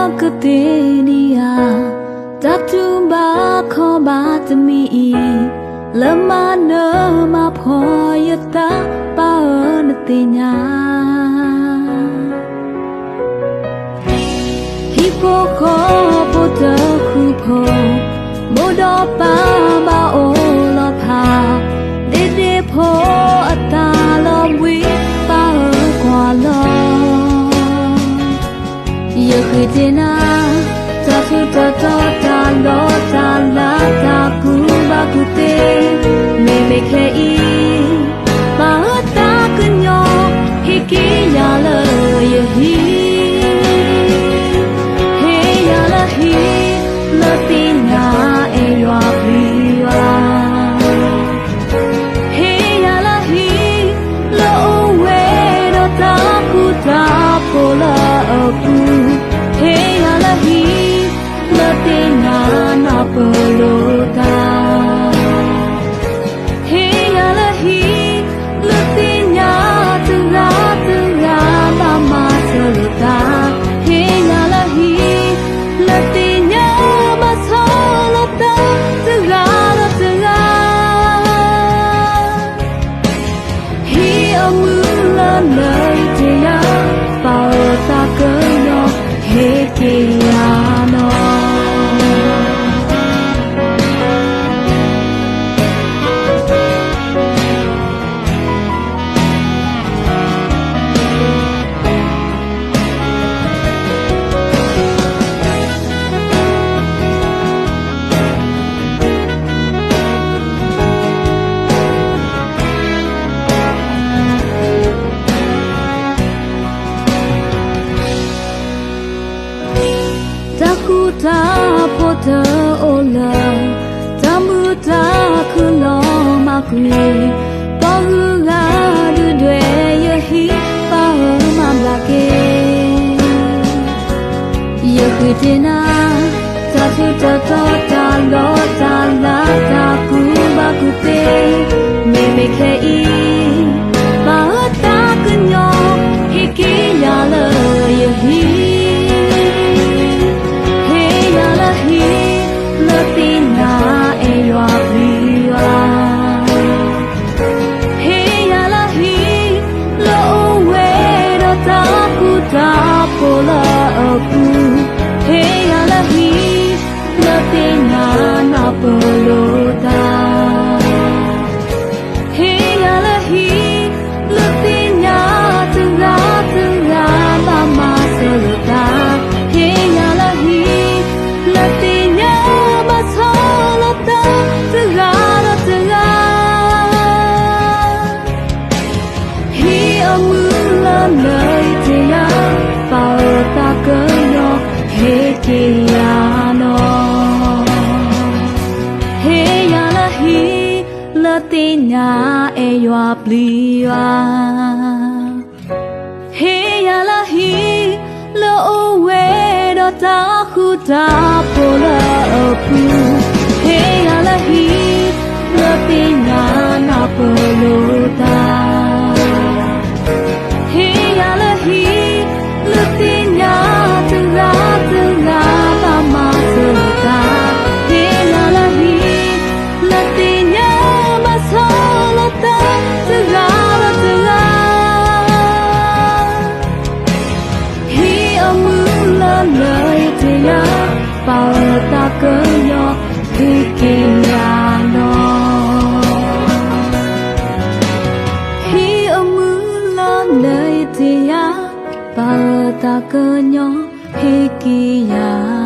Bakatenia Tatuba Kobatami Lemana Mapoyata Paanatinya Hipoko Pota Kupo Modopa Baolapa Dede Po Atalawi Paqualo Yakidina Tatu Tata Lota Lata Kubakute Meme Kei Bahata Kunyo Hiki Yala Yahi Hey Yala Hi Latina Ewa Priwa Hey Yala Hi La Owe Dota Kuta Pola Apu Hey Yala Hi Latina Napolota Hey Yala Hi Latina Tura Tura Mama Salota Hey Yala Hi Latina Masalota Tura Tura Hey Amula Laitia Paota Kano Hey Kiano Takuta pota ola Tamuta kulo makui Pahuga dudwe yahi Pahama blake Yakudina Tatu tata talo tala Taku bakute Meme kei Bahata kunyo Hiki yala yahi Latina Ewa Priwa Hey Yala Hi La Owe Dota Kuta Pola Apu Hey Yala Hi Latina Napolota Hey Yala Hi Latina Tura Tura Mama Salota Hey Yala Hi Latina Masalota Tura Tura Hi Amula Laitia Paota Kano Hey Kiano Hey Yala Hi Latina Ewa Pliwa Hey Yala Hi La Owe Dota Kuta Pola Apu Hey Yala Hi Latina Napolota Hey Yala Hi Latina Tura Tura Mama Salota Hey Yala Hi Latina Masalota Tura Tura Hey Amula Laitia Paota Kunyo Hikiyano Hi Amula Laitia Paota Kunyo Hikiyano